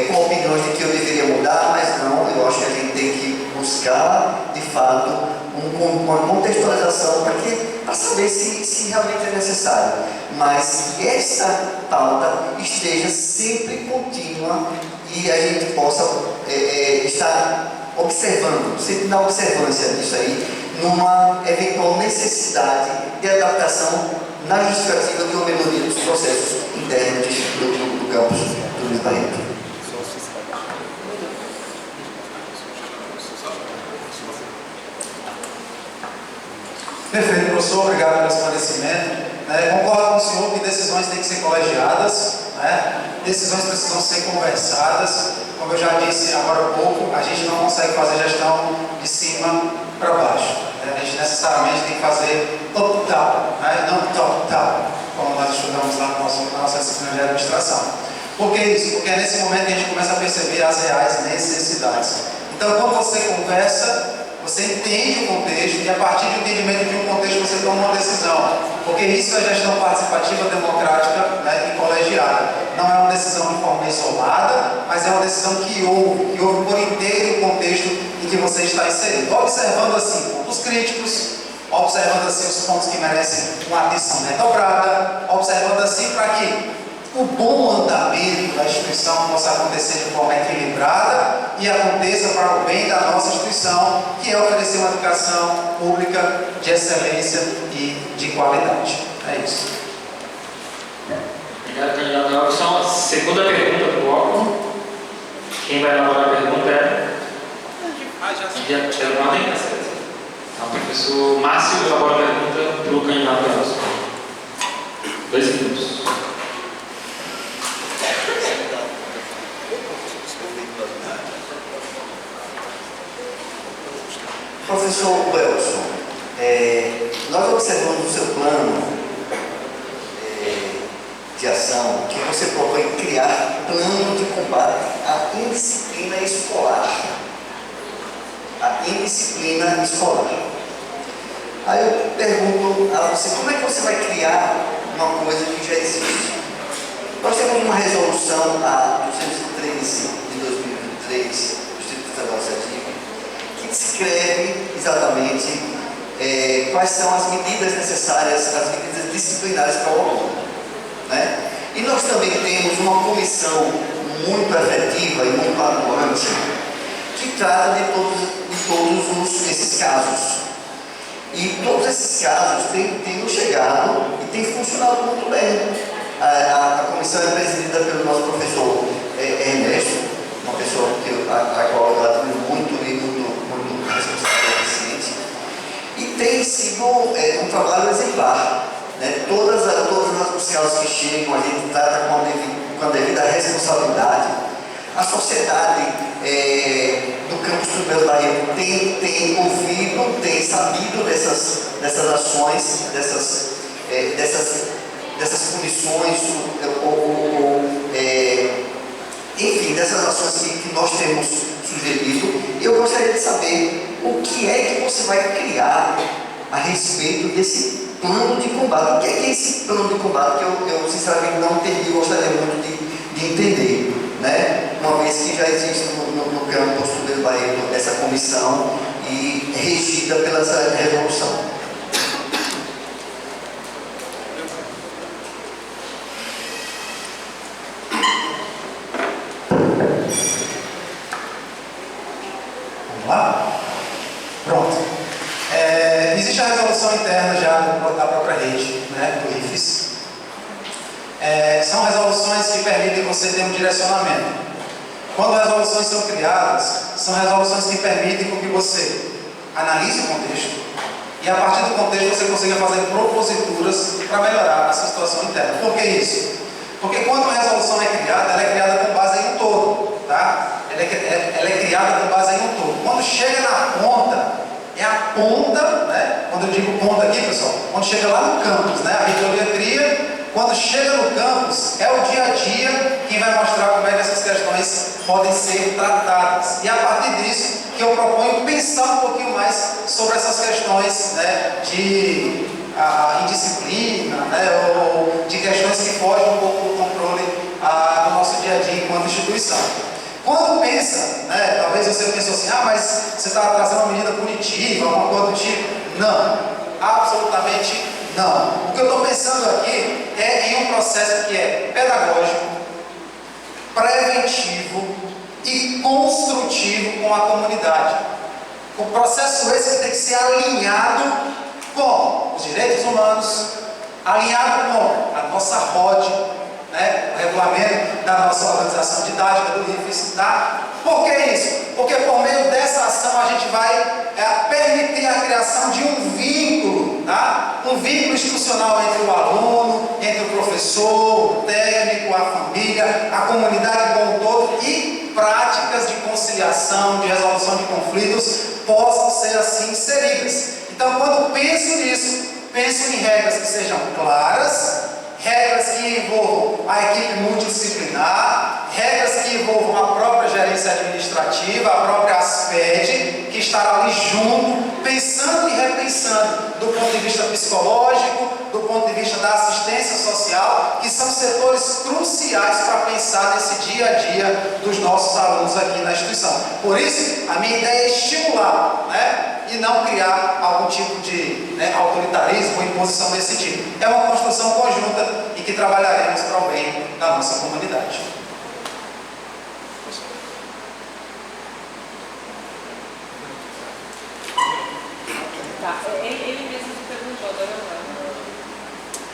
com opiniões de que eu deveria mudar, mas não, eu acho que a gente tem que buscar, de fato, uma contextualização para saber se realmente é necessário. Mas que essa pauta esteja sempre contínua e a gente possa estar observando, sempre na observância disso aí, numa eventual necessidade de adaptação na justificativa de uma melhoria dos processos internos do campus do Luiz Barreto. Perfeito, professor, obrigado pelo esclarecimento. Concordo com o senhor que decisões têm que ser colegiadas, decisões precisam ser conversadas. Como eu já disse agora há pouco, a gente não consegue fazer gestão de cima para baixo. A gente necessariamente tem que fazer top-down, não top-down, como nós estudamos lá na nossa disciplina de administração. Por que isso? Porque é nesse momento que a gente começa a perceber as reais necessidades. Então, quando você conversa, você entende o contexto e a partir do entendimento de um contexto você toma uma decisão. Porque isso é gestão participativa, democrática e colegiada. Não é uma decisão de forma isolada, mas é uma decisão que ouve por inteiro o contexto em que você está inserido. Observando assim pontos críticos, observando assim os pontos que merecem uma atenção redobrada, observando assim para que o bom andamento da instituição possa acontecer de forma equilibrada e aconteça para o bem da nossa instituição, que é oferecer uma educação pública de excelência e de qualidade. É isso. Obrigado, candidato Robson. Segunda pergunta do bloco. Quem vai elaborar a pergunta é? Já não tem certeza. Então, o professor Márcio elabora a pergunta para o candidato Robson. 2 minutos. Professor Welson, nós observamos o seu plano de ação que você propõe criar plano de combate à indisciplina escolar. A indisciplina escolar. Aí eu pergunto a você, como é que você vai criar uma coisa que já existe? Nós temos uma resolução, a 213 de 2023, do Distrito Federal Administrativo, que descreve exatamente quais são as medidas necessárias, as medidas disciplinares para o aluno. E nós também temos uma comissão muito efetiva e muito atuante que trata de todos esses casos. E todos esses casos têm nos chegado e têm funcionado muito bem. A comissão é presidida pelo nosso professor Ernesto, uma pessoa a qual eu admiro muito e muito responsável e eficiente. E tem sido um trabalho exemplar. Todas os casos que chegam, a gente trata com a devida responsabilidade. A sociedade do campus do Luiz Barreto tem ouvido, tem sabido dessas ações, dessas punições, enfim, dessas ações que nós temos sugerido. E eu gostaria de saber o que é que você vai criar a respeito desse plano de combate. O que é esse plano de combate que eu sinceramente não entendi e gostaria muito de entender, uma vez que já existe no campus do Luiz Barreto essa comissão e regida pela essa resolução. Vamos lá? Pronto. Existe a resolução interna já da própria rede, do IFES. São resoluções que permitem você ter um direcionamento. Quando resoluções são criadas, são resoluções que permitem que você analise o contexto e a partir do contexto você consiga fazer proposituras para melhorar a sua situação interna. Por que isso? Porque quando uma resolução é criada, ela é criada com base em um todo, tá? Ela é criada com base em um todo. Quando chega na ponta, é a ponta, quando eu digo ponta aqui, pessoal, quando chega lá no campus, a reitoria cria, quando chega no campus, é o dia a dia quem vai mostrar como é que essas questões podem ser tratadas. E a partir disso, que eu proponho pensar um pouquinho mais sobre essas questões de indisciplina, ou de questões que fogem um pouco do controle no nosso dia a dia enquanto instituição. Quando pensa, né, talvez você pensou assim, mas você está trazendo uma medida punitiva, alguma coisa do tipo. Não, absolutamente não. O que eu estou pensando aqui é em um processo que é pedagógico, preventivo e construtivo com a comunidade. O processo esse que tem que ser alinhado com os direitos humanos, alinhado com a nossa ROD, né, o regulamento da nossa organização didática do IFES, tá? Por que isso? Porque por meio dessa ação a gente vai permitir a criação de um vínculo, tá? Um vínculo institucional entre o aluno, entre o professor, o técnico, a família, a comunidade como um todo, e práticas de conciliação, de resolução de conflitos possam ser assim inseridas. Então, quando penso nisso, penso em regras que sejam claras, regras que envolvam a equipe multidisciplinar, regras que envolvam a própria gerência administrativa, a própria ASPED, que estará ali junto, pensando e repensando do ponto de vista psicológico, do ponto de vista da assistência social, que são setores cruciais para pensar nesse dia a dia dos nossos alunos aqui na instituição. Por isso, a minha ideia é estimular, né? E não criar algum tipo de autoritarismo ou imposição nesse sentido. É uma construção conjunta e que trabalharemos para o bem da nossa comunidade. Tá, ele mesmo se perguntou, agora não.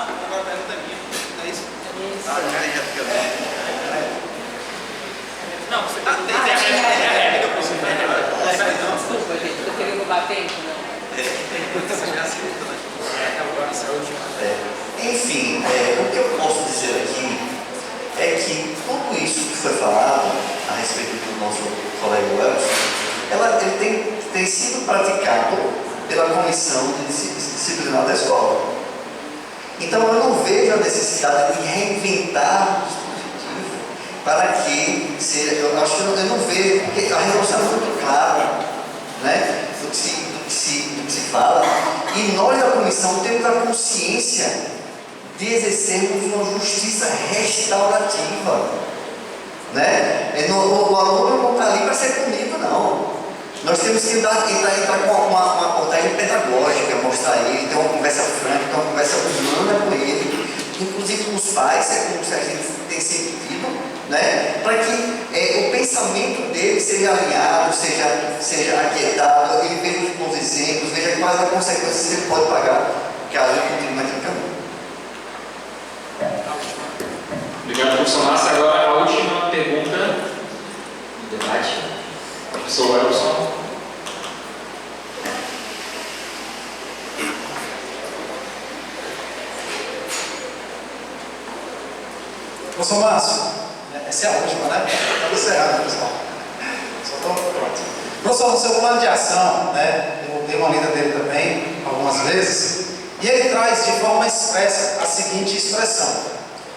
Agora a pergunta é minha, é isso? Isso. Não, você Desculpa, gente, eu queria roubar tempo, não. Enfim, o que eu posso dizer aqui é que tudo isso que foi falado a respeito do nosso colega Welson, ele tem sido praticado pela comissão disciplinar da escola. Então eu não vejo a necessidade de reinventar o dispositivo para que seja, eu não vejo, porque a resolução é muito clara, né, do que se fala, e nós da comissão temos a consciência de exercermos uma justiça restaurativa, né? O aluno não está ali para ser punido, não. Nós temos que entrar com uma abordagem pedagógica, mostrar a ele, ter uma conversa franca, ter uma conversa humana com ele, inclusive com os pais, como a gente tem sempre tido, né? Para que o pensamento dele seja alinhado, seja aquietado, ele veja os bons exemplos, veja quais as consequências que ele pode pagar, caso ele continue naquele caminho. Obrigado, professor Márcio. Agora a última pergunta do debate. Professor Welson. Professor Márcio, essa é a última, né? Estava encerrado, pessoal. Só estou pronto. Professor, no seu plano de ação, né? Eu dei uma lida dele também, algumas vezes, e ele traz de forma expressa a seguinte expressão.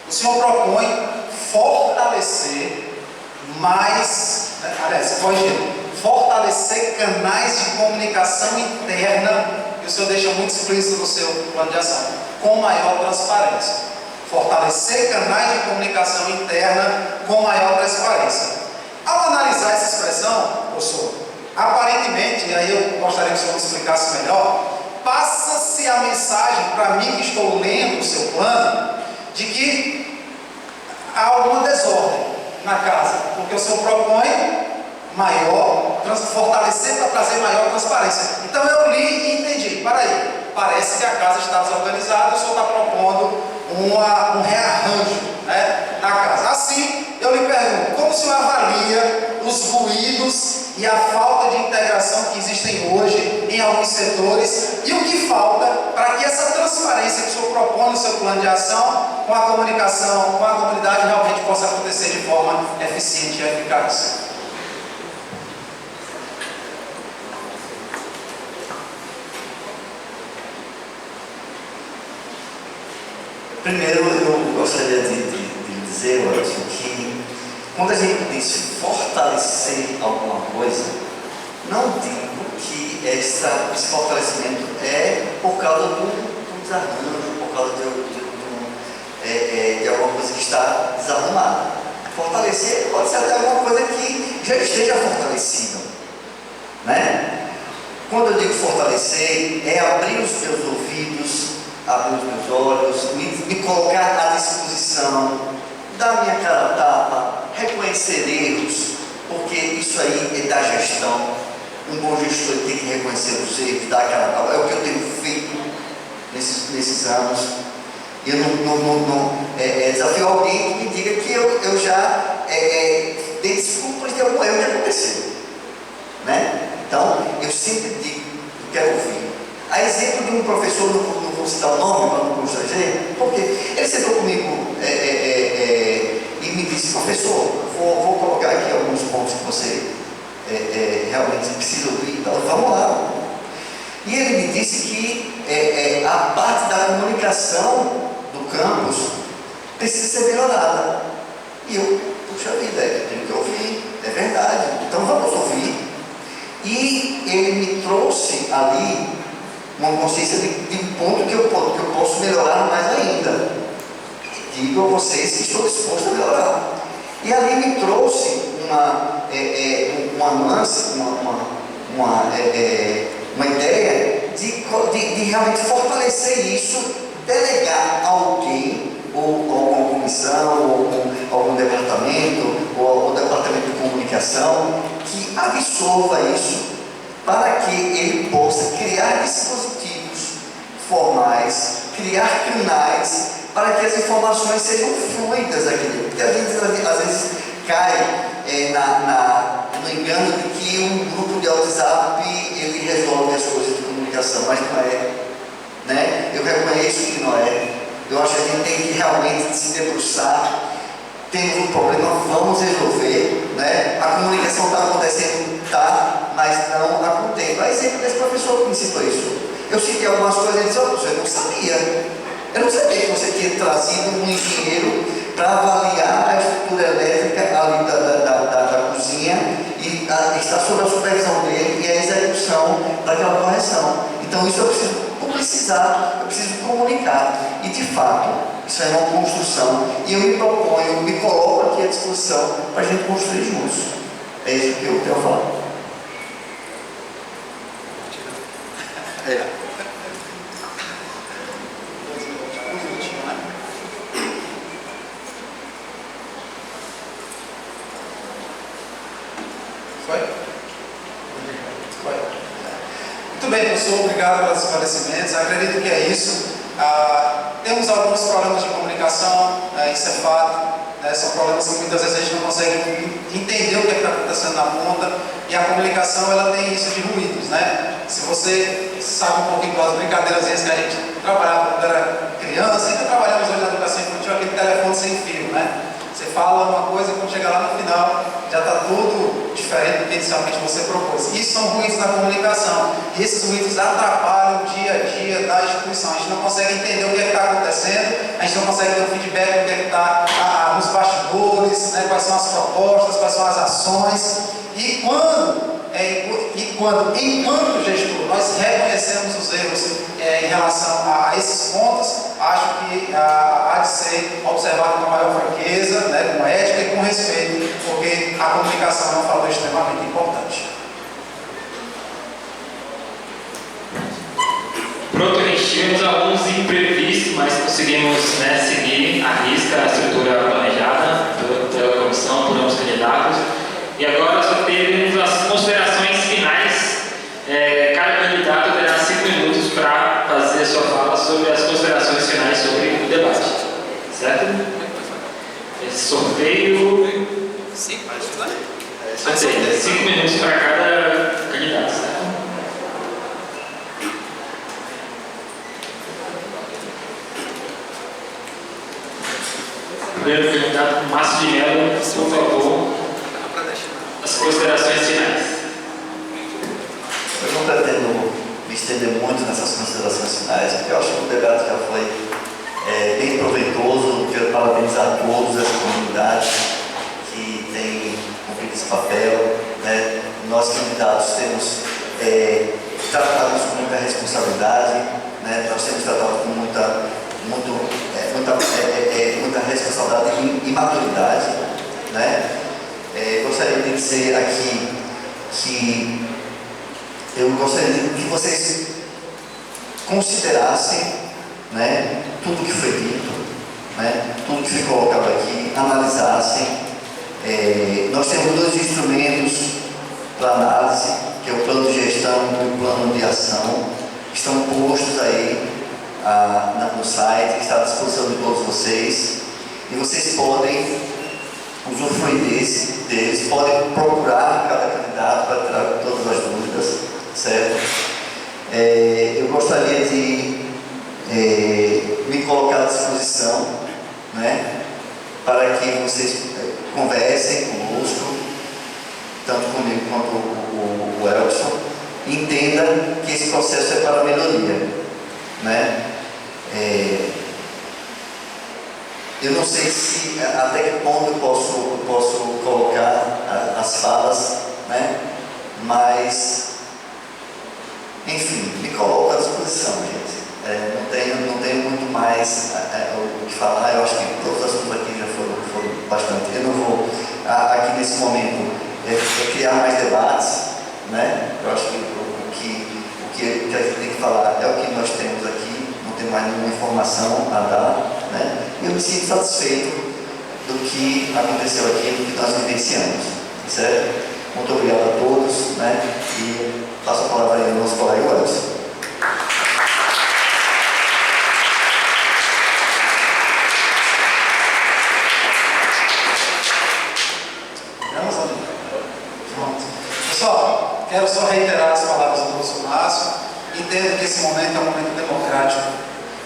O senhor propõe fortalecer mais, fortalecer canais de comunicação interna, que o senhor deixa muito explícito no seu plano de ação, com maior transparência. Fortalecer canais de comunicação interna com maior transparência. Ao analisar essa expressão, professor, aparentemente, e aí eu gostaria que o senhor me explicasse melhor, passa-se a mensagem para mim que estou lendo o seu plano, de que há alguma desordem na casa, porque o senhor propõe fortalecer para trazer maior transparência. Então eu li e entendi, parece que a casa está desorganizada, o senhor está propondo um rearranjo, né, na casa. Assim, eu lhe pergunto, como o senhor avalia os ruídos e a falta de integração que existem hoje em alguns setores, e o que falta para que essa transparência que o senhor propõe no seu plano de ação com a comunicação, com a comunidade, realmente possa acontecer de forma eficiente e eficaz? Primeiro, eu gostaria de dizer, Welson, que quando a gente diz fortalecer alguma coisa, não digo que esse fortalecimento é por causa do desarranjo, por causa de alguma coisa que está desarrumada. Fortalecer pode ser até alguma coisa que já esteja fortalecida, né? Quando eu digo fortalecer, é abrir os meus ouvidos, abrir os meus olhos, me colocar à disposição, dar minha cara a tapa, reconhecer erros, porque isso aí é da gestão. Um bom gestor tem que reconhecer os erros, dar a cara a tapa. É o que eu tenho feito nesses anos. Eu não desafio alguém que me diga que eu já dei desculpas de algum erro que aconteceu, né? Então, eu sempre digo, eu quero ouvir. A exemplo de um professor, não vou citar o nome para não constranger, porque ele sentou comigo e me disse: professor, vou colocar aqui alguns pontos que você realmente precisa ouvir, então vamos lá. E ele me disse que a parte da comunicação do campus precisa ser melhorada. E eu, puxa vida, eu tenho que ouvir, é verdade, então vamos ouvir. E ele me trouxe ali uma consciência de um ponto que eu posso melhorar mais ainda. Digo a vocês que estou disposto a melhorar. E ali me trouxe uma nuance, uma ideia de realmente fortalecer isso, delegar a alguém, ou alguma comissão, ou algum departamento, ou departamento de comunicação, que absorva isso, para que ele possa criar dispositivos formais, criar canais, para que as informações sejam fluidas aqui. Porque a gente às vezes cai no engano de que um grupo de WhatsApp ele resolve as coisas de comunicação, mas não é, né? Eu reconheço que não é. Eu acho que a gente tem que realmente se debruçar. Temos um problema, vamos resolver, né? A comunicação está acontecendo, mas não há quanto tempo. A exemplo desse professor que me citou isso. Eu citei algumas coisas e ele disse: professor, eu não sabia. Eu não sabia que você tinha trazido um engenheiro para avaliar a estrutura elétrica ali da cozinha e está sob a supervisão dele e a execução daquela correção. Então isso eu preciso publicizar, eu preciso comunicar. E de fato, isso é uma construção. E eu me proponho, me coloco aqui à disposição para a gente construir juntos. É isso que eu tenho a falar. Muito bem, professor, obrigado pelos esclarecimentos. Acredito que é isso. Temos alguns problemas de comunicação, isso é fato. São problemas que muitas vezes a gente não consegue entender o que está acontecendo na ponta, e a comunicação ela tem isso de ruídos, né? Se você sabe um pouquinho das brincadeiras que a gente trabalhava quando era criança, ainda trabalhamos hoje na educação infantil, aquele telefone sem fio, né? Você fala uma coisa, quando chega lá no final já está tudo diferente do que inicialmente você propôs. Isso são ruídos na comunicação, e esses ruídos atrapalham o dia a dia da instituição. A gente não consegue entender o que está acontecendo, a gente não consegue ter um feedback do que está nos bastidores, né? Quais são as propostas, quais são as ações. E enquanto gestor, nós reconhecemos os erros em relação a esses pontos, acho que há de ser observado com maior franqueza, né, com ética e com respeito, porque a comunicação é um fator extremamente importante. Pronto, gente, tivemos alguns imprevistos, mas conseguimos, né, seguir à risca a estrutura planejada pela comissão, por ambos candidatos. E agora só temos as considerações finais. Cada candidato terá 5 minutos para fazer a sua fala sobre as considerações finais sobre o debate. Certo? Esse sorteio. Sorteio. 5 minutos para cada candidato, certo? Primeiro candidato, Márcio de Mello, por favor. As considerações finais. Eu não pretendo me estender muito nessas considerações finais, porque eu acho que o debate já foi bem proveitoso. Quero parabenizar todos essa comunidade que tem cumprido esse papel, né? Nós, candidatos, temos tratado isso com muita responsabilidade, né? Nós temos tratado com muita muita responsabilidade e maturidade, né? Gostaria de dizer aqui que eu gostaria que vocês considerassem, né, tudo que foi dito, né, tudo que foi colocado aqui, analisassem. Nós temos dois instrumentos para análise, que é o plano de gestão e o plano de ação, que estão postos aí no site, que está à disposição de todos vocês, e vocês podem usufruir deles, podem procurar cada candidato para tirar todas as dúvidas, certo? Eu gostaria de me colocar à disposição, né, para que vocês conversem conosco, tanto comigo quanto o Elson, e entenda que esse processo é para a melhoria, né? Eu não sei se até que ponto eu posso colocar as falas, né? Mas, enfim, me coloco à disposição, gente. Não tenho muito mais o que falar. Eu acho que todos os assuntos aqui já foram bastante. Eu não vou, aqui nesse momento, criar mais debates, né? Eu acho que o que a gente tem que falar é o que nós temos aqui, não tem mais nenhuma informação a dar, né? E eu me sinto satisfeito do que aconteceu aqui, do que nós vivenciamos, certo? Muito obrigado a todos, né? E passo a palavra aí ao nosso colega Elson. Pessoal, quero só reiterar as palavras do professor Márcio. Entendo que esse momento é um momento democrático.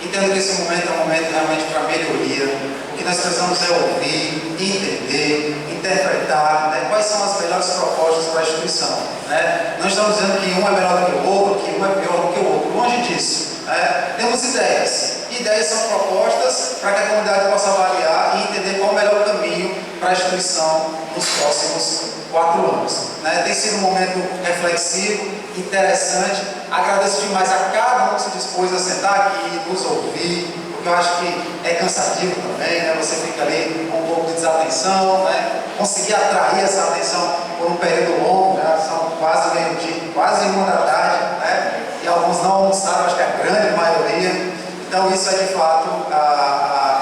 Entendo que esse momento é um momento realmente para melhoria. O que nós precisamos é ouvir, entender, interpretar, né, quais são as melhores propostas para a instituição. Né? Não estamos dizendo que um é melhor do que o outro, que um é pior do que o outro. Longe disso. Né? Temos ideias. Ideias são propostas para que a comunidade possa avaliar e entender qual é o melhor caminho para a instituição nos próximos 4 anos. Né? Tem sido um momento reflexivo, interessante. Agradeço demais a cada um que se dispôs a sentar aqui, nos ouvir, porque eu acho que é cansativo também, né? Você fica ali com um pouco de desatenção, né? Conseguir atrair essa atenção por um período longo, né? São quase meio-dia, quase 1 da tarde, né? E alguns não almoçaram, acho que a grande maioria. Então isso é de fato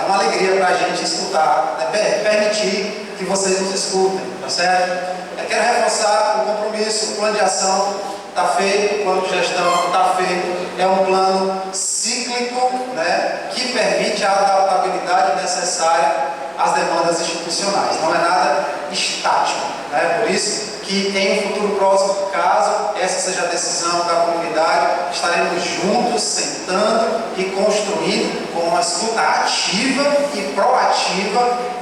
uma alegria para a gente escutar, né? Permitir que vocês nos escutem, tá certo? Eu quero reforçar o compromisso, o plano de ação está feito, o plano de gestão está feito, é um plano cíclico, né, que permite a adaptabilidade necessária às demandas institucionais, não é nada estático, né? Por isso que em um futuro próximo, caso essa seja a decisão da comunidade, estaremos juntos, sentando e construindo com uma escuta ativa e proativa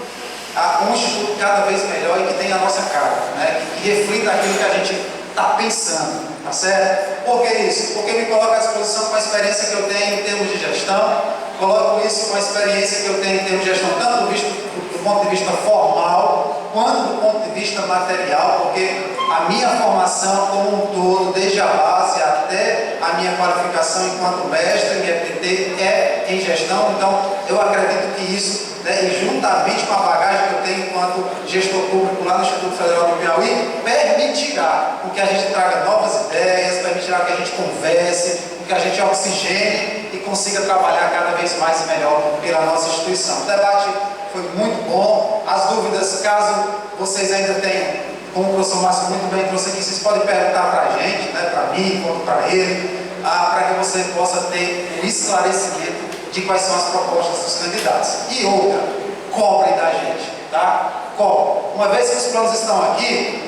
um instituto cada vez melhor e que tenha a nossa cara, né? Que reflita aquilo que a gente está pensando, tá certo? Por que isso? Porque me coloca à disposição com a experiência que eu tenho em termos de gestão, coloco isso com a experiência que eu tenho em termos de gestão, tanto do ponto de vista formal, quanto do ponto de vista material, porque a minha formação como um todo, desde a base até a minha qualificação enquanto mestre em EPT é em gestão, então eu acredito que isso, né, e juntamente com a bagagem que eu tenho enquanto gestor público lá no Instituto Federal do Piauí, permitirá que a gente traga novas ideias, permitirá que a gente converse, que a gente oxigene e consiga trabalhar cada vez mais e melhor pela nossa instituição. O debate foi muito bom. As dúvidas, caso vocês ainda tenham, como o professor Márcio muito bem trouxe aqui, vocês podem perguntar para a gente, né, para mim, quanto para ele, para que você possa ter um esclarecimento de quais são as propostas dos candidatos. E outra, cobrem da gente, tá? Cobrem. Uma vez que os planos estão aqui,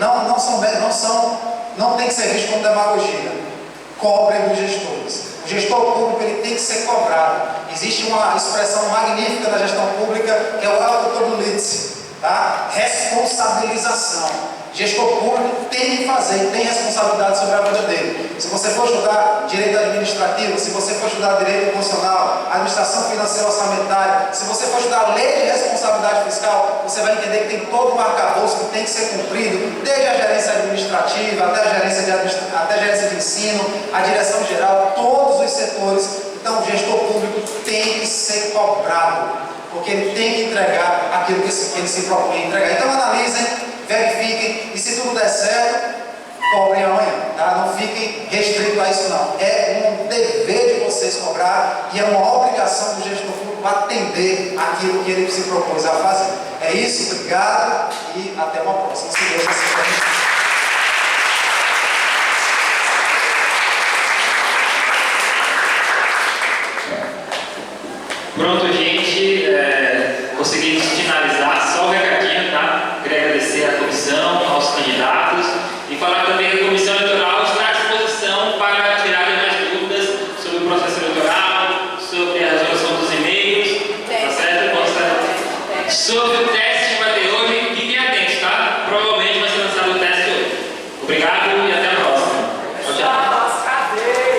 não tem que ser visto como demagogia. Cobrem dos gestores. O gestor público ele tem que ser cobrado. Existe uma expressão magnífica da gestão pública que é o Autotobulitz, tá? Responsabilização. Gestor público tem que fazer, tem responsabilidade sobre a vida dele. Se você for estudar direito administrativo, se você for estudar direito constitucional, administração financeira orçamentária, se você for estudar lei de responsabilidade fiscal, você vai entender que tem todo um arcabouço que tem que ser cumprido, desde a gerência administrativa até a gerência de ensino, a direção geral, todos os setores. Então, o gestor público tem que ser cobrado, porque ele tem que entregar aquilo que ele se propõe a entregar. Então, analisem, verifiquem, e se tudo der certo, cobrem amanhã, tá? Não fiquem restritos a isso não. É um dever de vocês cobrar e é uma obrigação do gestor público atender aquilo que ele se propôs a fazer. É isso, obrigado e até uma próxima. Se Deus assim permitir. Pronto,